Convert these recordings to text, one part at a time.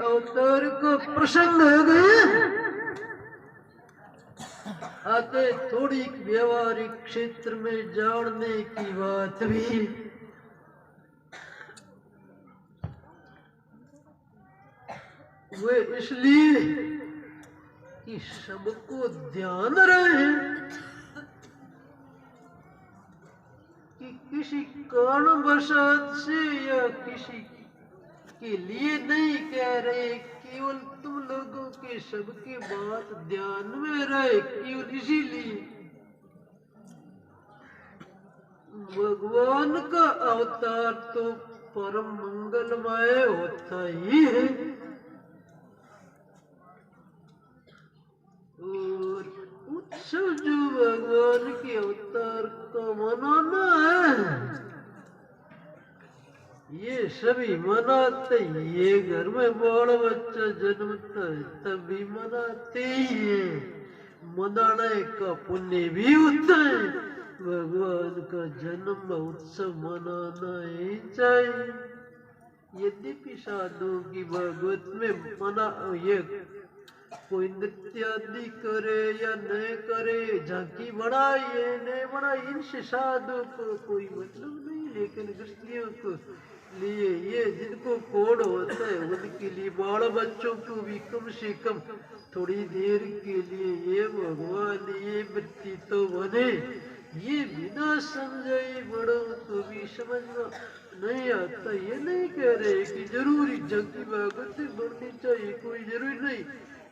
अवतार का प्रसंग हो गया। आते थोड़ी व्यवहारिक क्षेत्र में जानने की बात भी। वे इसलिए कि सबको ध्यान रहे कि किसी कारणवशात से या किसी के लिए नहीं कह रहे, केवल तुम लोगों के सबके बात ध्यान में रहे, केवल इसीलिए। भगवान का अवतार तो परम मंगलमय होता ही है, और उत्सव जो भगवान के अवतार का मनाना है, ये सभी मनाते ही। ये घर में बाल बच्चा जन्मता है तब भी मनाते ही है, मनाने का पुण्य भी होता है। भगवान का जन्म उत्सव मनाना ही चाहिए। यद्यपि साधु की भागवत में मना ये कोई नृत्य आदि करे या न करे, झांकी बढ़ाए न बढ़ाए, इनसे साधु को कोई मतलब नहीं। लेकिन गृहस्थियों को लिए ये जिनको कोड होता है उनके लिए बाल बच्चों को भी कम से कम थोड़ी देर के लिए ये भगवान ये वृत्ति तो बने। ये बिना समझे बड़ों को भी समझ में नहीं आता। ये नहीं कह रहे कि जरूरी झांकी भागवत बढ़नी चाहिए, कोई जरूरी नहीं।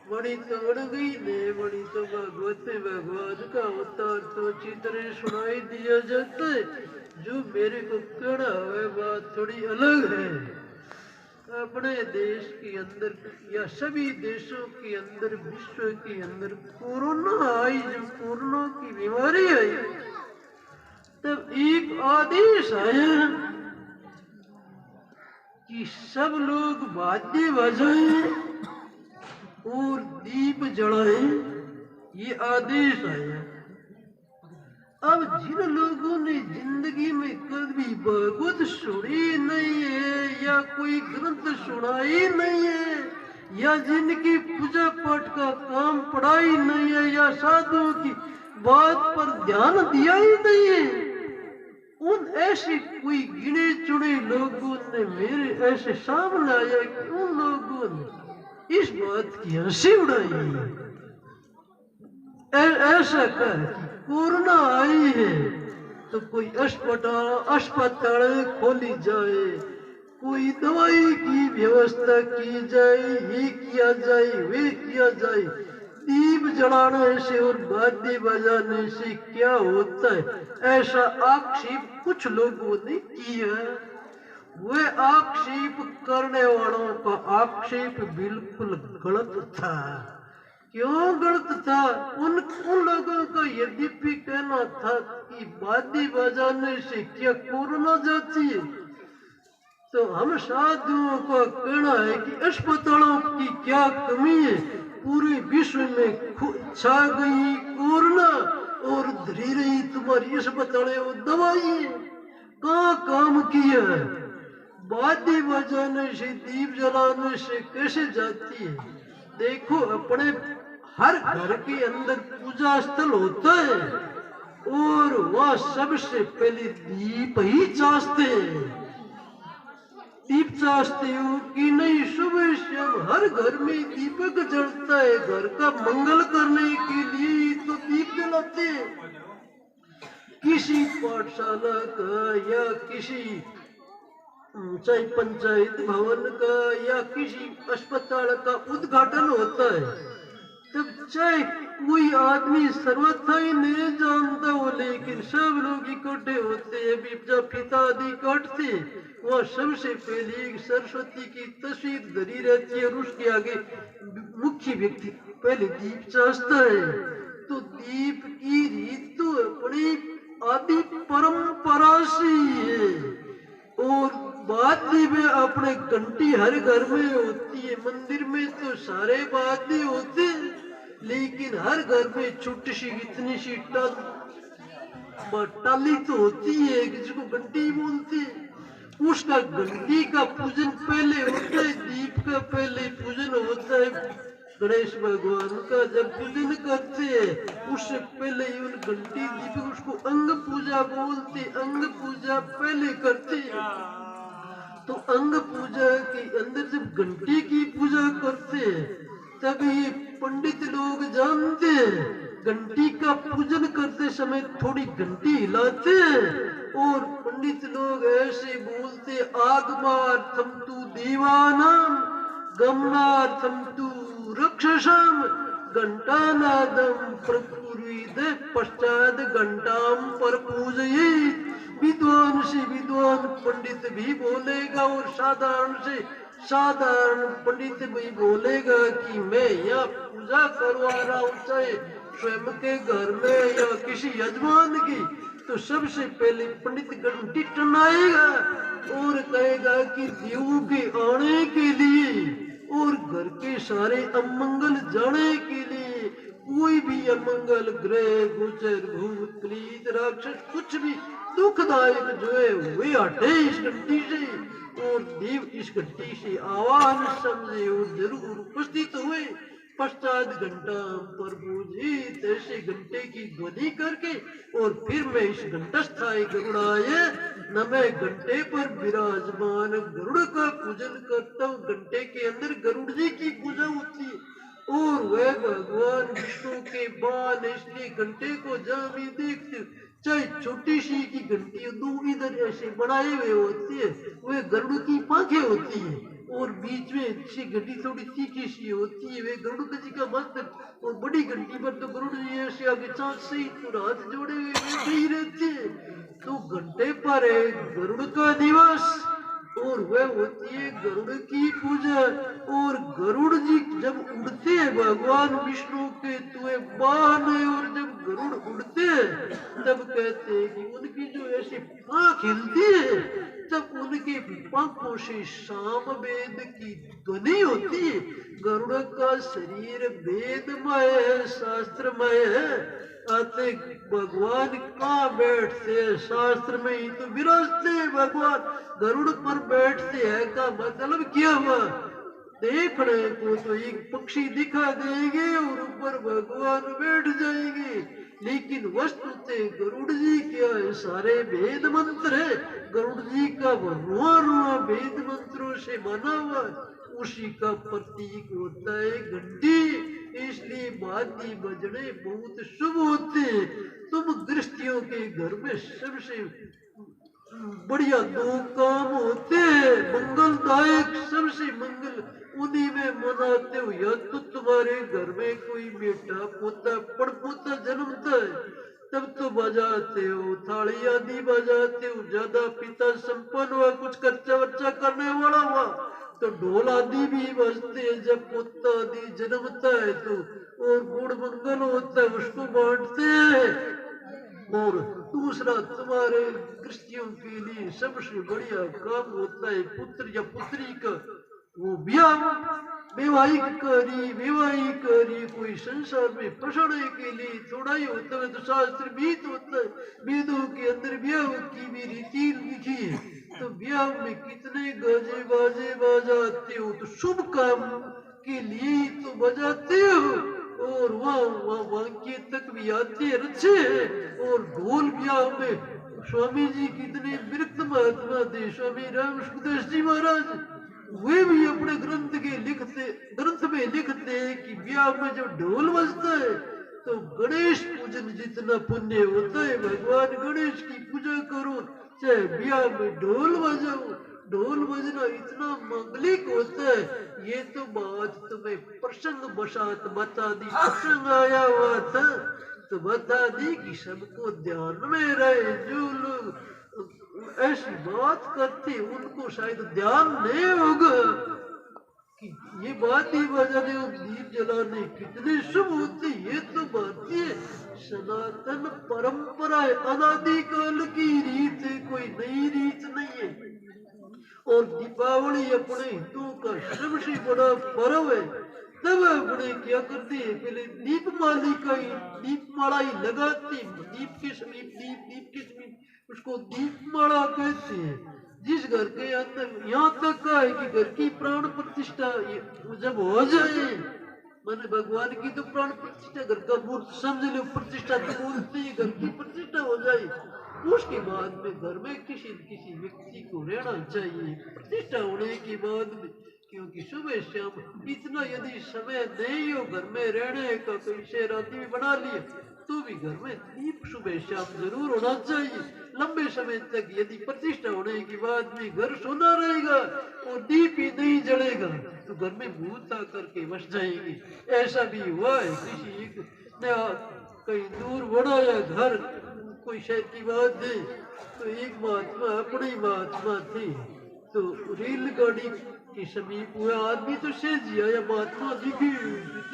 बड़ी तो बढ़ गई, नहीं बड़ी तो भागवत में भगवान का अवतार तो अच्छी तरह सुनाई दिया जाता है। जो मेरे को कहना है बात थोड़ी अलग है। अपने देश के अंदर या सभी देशों के अंदर, विश्व के अंदर कोरोना आई, जब कोरोना की बीमारी आई तब एक आदेश आया कि सब लोग वाद्य बजाएं और दीप जलाएं। ये आदेश आया। अब जिन लोगों ने जिंदगी में कभी भागवत सुनी नहीं है या कोई ग्रंथ सुना ही नहीं है, या जिनकी पूजा पाठ का काम पढ़ाई नहीं है, या साधुओं की बात पर ध्यान दिया ही नहीं है, उन ऐसे कोई गिने चुने लोगों ने मेरे ऐसे सामने आया कि उन लोगों ने इस बात की हंसी उड़ाई। ऐसा कर कोरोना आई है तो कोई अस्पताल खोली जाए, कोई दवाई की व्यवस्था की जाए, ये किया जाए वे किया जाए। दीप जलाने से और वाद्य बजाने से क्या होता है, ऐसा आक्षेप कुछ लोगों ने किया। वे आक्षेप करने वालों का आक्षेप बिल्कुल गलत था। क्यों गलत था? उन लोगों का यद्यपि कहना था कि वाद्य बजाने से क्या कोरोना जाती है, तो हम साधुओं का कहना है कि अस्पतालों की क्या कमी है। पूरे विश्व में छा गई कोरोना और धरी रही तुम्हारी अस्पतालें और दवाई कहाँ काम किया है। वाद्य बजाने से दीप जलाने से कैसे जाती है? देखो अपने हर घर के अंदर पूजा स्थल होता है और वह सबसे पहले दीप ही चाहते हैं। दीप चाहते हो कि नहीं? सुबह शाम हर घर में दीपक जलता है। घर का मंगल करने के लिए तो दीप जलाते हैं। किसी पाठशाला का या किसी चाहे पंचायत भवन का या किसी अस्पताल का उद्घाटन होता है, तब चाहे कोई आदमी सर्वथा ही नहीं जानता हो, लेकिन सब लोग इकट्ठे होते हैं। जब पिता आदि काटते वह सबसे पहले सरस्वती की तस्वीर धरी रहती है और उसके आगे मुख्य व्यक्ति पहले दीप चाहता है। तो दीप की रीत तो अपनी आदि परंपरा से है। और वाद्य में अपने घंटी हर घर में होती है। मंदिर में तो सारे वाद्य होते, लेकिन हर घर में छोटी सी इतनी सी टाली तो होती है जिसको घंटी बोलते। उसका घंटी का पूजन पहले होता है, दीप का पहले पूजन होता है। गणेश भगवान का जब पूजन करते हैं उससे पहले ही उन घंटी दीप उसको अंग पूजा बोलते, अंग पूजा पहले करते हैं। तो अंग पूजा के अंदर जब घंटी की पूजा करते हैं तभी पंडित लोग जानते हैं घंटी का पूजन करते समय थोड़ी घंटी हिलाते हैं और पंडित लोग ऐसे बोलते, आगमार्थम तु दीवानाम गमनार्थम तु रक्षसम घंटानादम प्रकुर्वीत पश्चात घंटाम पर पूजयेत। विद्वान से विद्वान पंडित भी बोलेगा और साधारण से साधारण पंडित भी बोलेगा कि मैं यह पूजा करवा रहा हूँ, चाहे स्वयं के घर में या किसी यजमान की, तो सबसे पहले पंडित घंटी टनाएगा और कहेगा कि देवों के आने के लिए और घर के सारे अमंगल जाने के लिए, कोई भी अमंगल ग्रह गोचर भूत प्रीत राक्षस कुछ भी दुखदायक जो है वे हटे इस घंटी से, और देव इस घंटी से आवाज समझे और जरूर उपस्थित हुए। पश्चात घंटा पर पूजित ऐसे घंटे की ध्वनि करके और फिर मैं इस घंटस्थाई गरुड़ाय न मैं घंटे पर विराजमान गरुड़ का पूजन करता हूँ। घंटे के अंदर गरुड़ जी की पूजा होती है और वह भगवान विष्णु के बाल, इसलिए घंटे को जहाँ भी देखते चाहे छोटी सी की घंटी दो इधर ऐसे बनाए हुए होती है, वह गरुड़ की पांखें होती है और बीच में सी घंटी थोड़ी तीखी सी होती है, वे गरुड़ जी का मस्तक। और बड़ी घंटी पर तो गरुड़ जी ऐसे आगे चांद से पूरा हाथ जोड़े हुए बैठे ही रहते हैं। तो घंटे पर है गरुड़ का दिवस और वह होती है गरुड़ की पूजा। और गरुड़ जी जब उड़ते हैं भगवान विष्णु के तुए बाण है, और जब गरुड़ उड़ते हैं तब कहते हैं कि उनकी जो ऐसी पांख हिलती है तब उनके पंखों से साम वेद की ध्वनि होती है। गरुड़ का शरीर वेदमय है, शास्त्रमय है। आते भगवान कहाँ बैठते हैं, शास्त्र में ही तो विराजते हैं भगवान, गरुड़ पर बैठते हैं का मतलब क्या हुआ? देखने को तो एक पक्षी दिखा देंगे और ऊपर भगवान बैठ जाएंगे, लेकिन वस्तुतः गरुड़ जी क्या है, सारे वेद मंत्र है। गरुड़ जी का रुआ रुआ वेद मंत्रों से बना हुआ, उसी का प्रतीक होता है घंटी। इसलिए बाती बजने बहुत शुभ होते हैं। तुम गृहस्थियों के घर में सबसे बढ़िया दो काम होते हैं मंगलदायक, सबसे मंगल उन्हीं में मनाते हो। या तो तुम्हारे घर में कोई बेटा पोता पड़पोता जन्मता है तब तो बजाते हो, थाली आदि बजाते हो। ज्यादा पिता संपन्न हुआ, कुछ खर्चा वर्चा करने वाला हुआ तो ढोल आदि भी बजते हैं। जब पोता आदि जन्मता है तो और गुड़ मंगल होता है उसको बांटते हैं। और दूसरा तुम्हारे क्रिश्चियों के लिए सबसे बढ़िया काम होता है पुत्र या पुत्री का वो ब्याह, वैवाहिक कार्य कोई संसार में पसरने के लिए थोड़ा ही होता है तो शास्त्र विहित होता है। वेदों के अंदर ब्याह की भी रीति लिखी है, तो ब्याह में कितने गाजे बाजे बजाते हो, तो शुभ काम के लिए तो बजाते हो। और वहाँ वाक्य तक भी आते रचे हैं। और ढोल ब्याह में स्वामी जी कितने विरक्त महात्मा थे, स्वामी राम सुखदास जी महाराज, वे भी अपने ग्रंथ में लिखते हैं कि ब्याह में जब ढोल बजता है तो गणेश पूजन जितना पुण्य होता है। भगवान गणेश की पूजा करो, चाहे ब्याह में ढोल बजाओ। ढोल बजना इतना मांगलिक होता है। ये तो बात तुम्हें प्रसंग बसात बता दी, प्रसंग आया हुआ था तो बता दी कि सबको ध्यान में रहे। जो लोग ऐसी बात करते उनको शायद ध्यान नहीं होगा कि ये बात ही बजाने और दीप जलाने कितने शुभ होते। ये तो बातें सनातन परंपरा है, अनादिकाल की रीत है, कोई नई रीत नहीं है। और दीपावली अपने हिंदुओं का सबसे बड़ा पर्व है। तब अपने क्या करते हैं, पहले दीपमाला ही लगाते, दीप के समीप उसको दीपमाला कहते हैं। जिस घर के अंदर यहाँ तक का है कि घर की प्राण प्रतिष्ठा जब हो जाए, मैंने भगवान की तो प्राण प्रतिष्ठा, घर का मूर्त समझ लो प्रतिष्ठा तो बोलते ही घर की प्रतिष्ठा हो जाए, उसके बाद में घर में किसी न किसी व्यक्ति को रहना चाहिए प्रतिष्ठा होने के बाद में। क्योंकि सुबह शाम इतना यदि समय नहीं हो घर में रहने का, तो इसे रात्रि में बना लिए तो भी घर में दीप सुबह शाम जरूर होना चाहिए। लंबे समय तक यदि प्रतिष्ठा होने के बाद में घर सोना रहेगा और दीप ही नहीं जलेगा तो घर में भूत आकर के बस जाएंगे। ऐसा भी हुआ है किसी एक ने कहीं दूर बढ़ाया घर, कोई शहर की बात है, तो एक महात्मा अपनी महात्मा थी, तो रेलगाड़ी के समीप हुआ आदमी तो सहज आया, महात्मा दिखी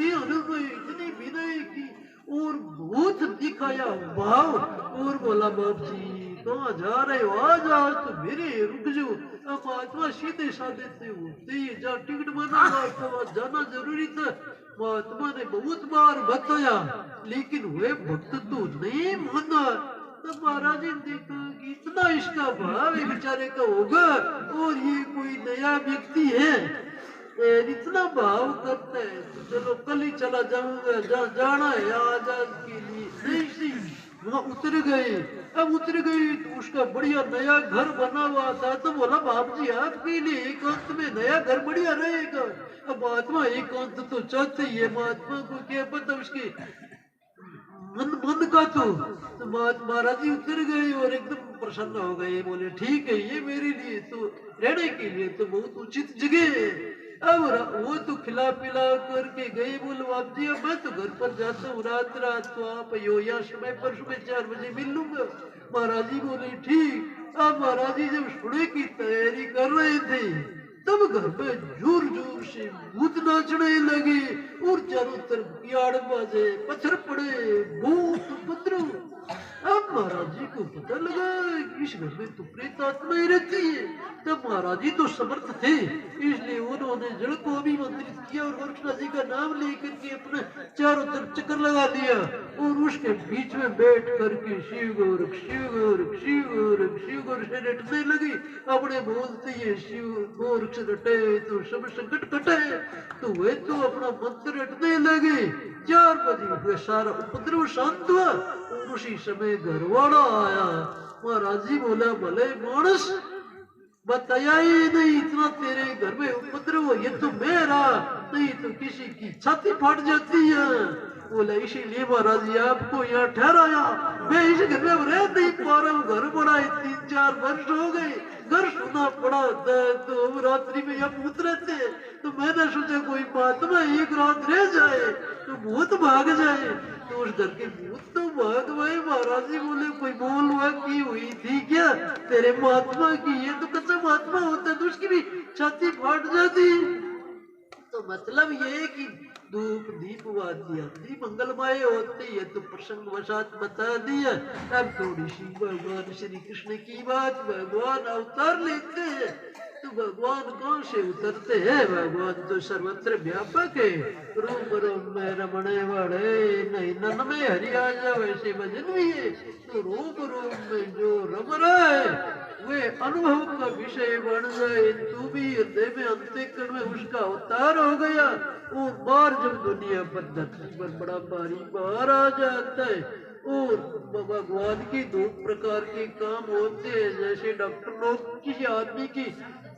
इतनी विनय की और भूत दिखाया भाव और बोला बाप जी कहाँ जा रहे हो, आज आज तो मेरे रुक जाओ। अब महात्मा सीधे साधे थे होते ही जहाँ टिकट बना था जाना जरूरी था। महात्मा ने बहुत बार बताया लेकिन वे भक्त तो नहीं माना। तब महाराज ने देखा कि इतना इसका भाव है बेचारे का होगा और ये कोई नया व्यक्ति है इतना भाव करता है, तो चलो कल ही चला जाऊंगा, जहाँ जाना है आज के लिए नहीं सी। वहाँ उतर गए, अब उतर गई तो उसका बढ़िया नया घर बना हुआ था, तो बोला बाप जी आपके लिए एकांत में नया घर बढ़िया रहेगा। अब महात्मा एकांत तो चाहते ही है, महात्मा को क्या पता उसके मन का तो महाराज जी उतर गए और एकदम प्रसन्न हो गए, बोले ठीक है ये मेरे लिए तो रहने के लिए तो बहुत उचित जगह है। अब वो तो खिला पिला करके गए, बोले बाप जी अब मैं तो घर पर जाता हूँ, रात रात तो आप यो या समय पर सुबह 4 बजे मिल लूंगा। महाराज जी बोले ठीक। अब महाराज जी जब सुने की तैयारी कर रहे थे तब घर में जोर जोर से भूत नाचने लगे और चारों तरफ कियाड़ बाजे, पत्थर पड़े, भूत उपद्रव। अब महाराज जी को पता लगा कि इस घर में तो प्रेत आत्मा ही रहती है। तब महाराज जी तो समर्थ थे, इसलिए उन्होंने जल को अभिमंत्रित किया और वर्षा जी का नाम लेकर के अपने चारों तरफ चक्कर लगा दिया और उसके बीच में बैठ करके शिव गोरख शिव गोरख शिव गोरख शिव गोरख से रटने लगी। अपने बोलते ये शिव गोरख से रटे तो सब संकट कटे, तो वे तो अपना मंत्र रटने लगे। 4 बजे सारा उपद्रव शांत हुआ और उसी समय घरवाला आया। महाराज जी बोला भले मानस बताया ही नहीं इतना तेरे घर में उपद्रव हो, ये तो मेरा नहीं तो किसी की छाती फाट जाती है। बोला इसीलिए महाराज जी आपको यहाँ ठहराया, मैं इस घर में रह नहीं पा रहा हूँ, घर बड़ा 3-4 वर्ष हो गए, घर सुना पड़ा तो रात्रि में यहाँ उतरे थे, तो मैंने सोचा कोई महात्मा एक रात रह जाए तो भूत भाग जाए, तो उस घर के भूत तो भाग गए। महाराज जी बोले कोई बोल हुआ की हुई थी क्या तेरे महात्मा की, ये तो कच्चा महात्मा होता तो उसकी भी छाती फाट जाती। तो मतलब ये कि धूप दीप वाद्य मंगलमय होती है, तो प्रसंग वशात बता दिया। अब थोड़ी सी भगवान श्री कृष्ण की बात, भगवान अवतार लेते हैं तो भगवान कौन से उतरते हैं, भगवान तो सर्वत्र व्यापक है। रूप रूप में रमणे वाले नहीं नन में हरियाजा वैसे भजन भी है, तो रूप रूप में जो रम रहा है वे अनुभव का विषय बन जाए, तू भी हृदय में अंतःकरण में उसका अवतार हो गया और बार जब दुनिया पर धरती पर बड़ा भारी बार आ जाता है। और भगवान की 2 प्रकार के काम होते हैं, जैसे डॉक्टर लोग किसी आदमी की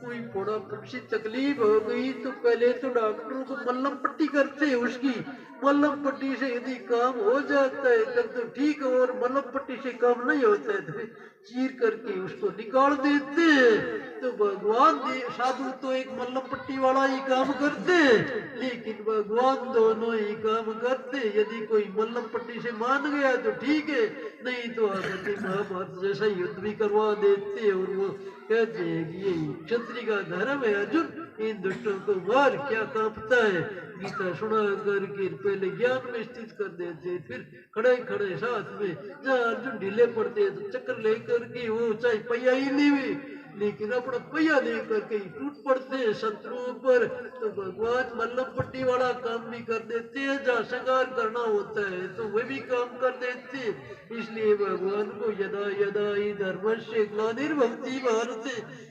कोई थोड़ा सी तकलीफ हो गई तो पहले तो डॉक्टरों को मल्लम पट्टी करते हैं, उसकी मल्लम पट्टी से यदि काम हो जाता है तब तो ठीक है, और मल्लम पट्टी से काम नहीं होता है तो चीर करके उसको निकाल देते हैं। तो भगवान साधु तो एक मल्लम पट्टी वाला ही काम करते हैं, लेकिन भगवान दोनों ही काम करते। यदि कोई मल्लम पट्टी से मान गया तो ठीक है, नहीं तो आकर महाभारत जैसा युद्ध भी करवा देते हैं। और वो कहते हैं कि ये क्षत्रिय का धर्म है, अर्जुन इन दुष्टों को मार, क्या कांपता है। गीता सुना करके पहले ज्ञान में स्थित कर देते, फिर खड़े खड़े साथ में जहाँ अर्जुन ढीले पड़ते तो चक्कर लेकर के वो चाहे पहिया ही नहीं हुई लेकिन अपना पहिया लेकर के ही टूट पड़ते हैं शत्रुओं पर। तो भगवान मल्लम पट्टी वाला काम भी कर देते हैं, जहाँ श्रृंगार करना होता है तो वे भी काम कर देते हैं। इसलिए भगवान को यदा यदा ही धर्मस्य ग्लानिर्भवति भारत,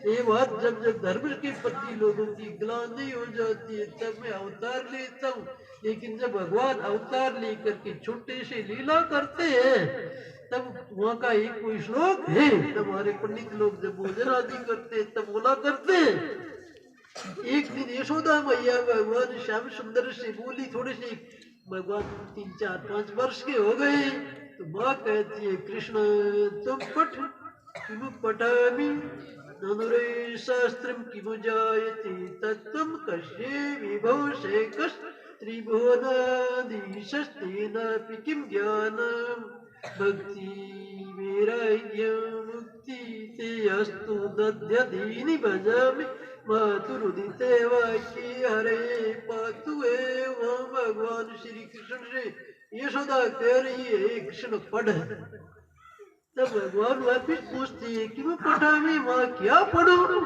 ये बात जब जब धर्म के प्रति लोगों की ग्लानि हो जाती है तब मैं अवतार लेता हूँ। लेकिन जब भगवान अवतार लेकर के छोटे से लीला करते हैं तब वहाँ का एक कोई श्लोक है, तब हमारे पंडित लोग जब भोजन आदि करते तब बोला करते। एक दिन यशोदा मैया भगवान श्याम सुंदर से बोली, थोड़े से भगवान 3, 4, 5 वर्ष के हो गए, तो माँ कहती है कृष्ण तुम पठ किम पठामि ननुरे शास्त्रम किम जायते तत्त्वं कस्य विभूषे कस् त्रिभुवनाधीशस्तेनापि किं ज्ञानम् भक्ति वैराग्य मुक्ति ते अस्तु दध्यदीनि भजामि मातुरुदिते वाक्ये हरे पातु एवं। भगवान श्री कृष्ण से यशोदा कह रही है कृष्ण पढ़, तब भगवान वापिस पूछते हैं कि मैं पढ़ा में माँ क्या पढ़ू।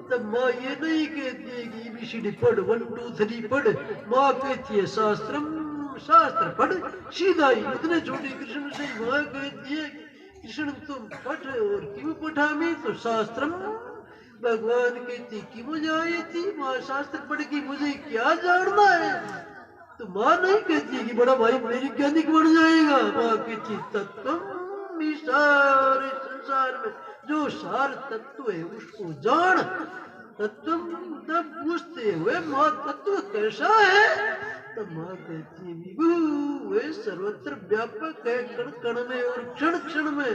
तब माँ ये नहीं कहती है कि ABCD पढ़ 1 2 3 पढ़, माँ कहती है शास्त्रम शास्त्र पढ़ सीधा ही। उतने छोटे कृष्ण से माँ कहती है कृष्ण तुम पढ़, और क्यों पढ़ा में तो शास्त्रम। भगवान कहती क्यों जायती माँ शास्त्र पढ़ के मुझे क्या जानना है। तो माँ नहीं कहती कि बड़ा भाई वैज्ञानिक बन जाएगा, माँ कहती तत्व सारे संसार में जो सार तत्व है उसको जान। तत्व तब पूछते हुए माँ तत्व कैसा है, तब माँ कहती विभु वे सर्वत्र व्यापक है कण कण में और क्षण क्षण में।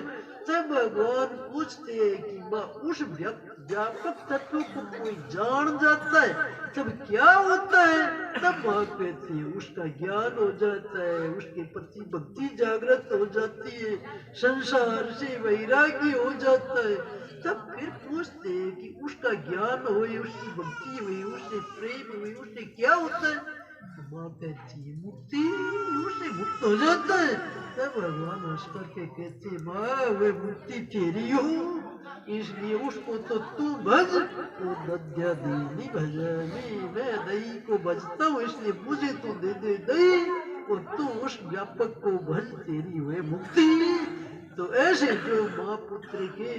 तब भगवान पूछते हैं कि माँ उस व्यापक तत्व को कोई जान जाता है तब क्या होता है। तब माँ कहती है उसका ज्ञान हो जाता है, उसके प्रति भक्ति जागृत हो जाती है, संसार से वैराग्य हो जाता है। तब फिर पूछते हैं कि उसका ज्ञान हुई, उसकी भक्ति हुई, उससे प्रेम हुई, उससे क्या होता है। माँ कहती है मुक्ति, उससे मुक्त हो जाता है। तब भगवान हंस करके कहते माँ वे मुक्ति तेरी हो, इसलिए उसको तो तू भज। तो दध्या दीनी भजनी, मैं दही को भजता हूँ इसलिए मुझे तो दे दे दही, और तू उस व्यापक को भज तेरी हुए मुक्ति। तो ऐसे जो माँ पुत्र के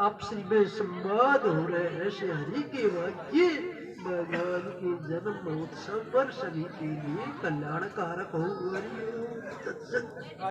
आपसी में संवाद हो रहे, ऐसे हरि के वाक्य भगवान के जन्म महोत्सव पर सभी के लिए कल्याणकारक हो।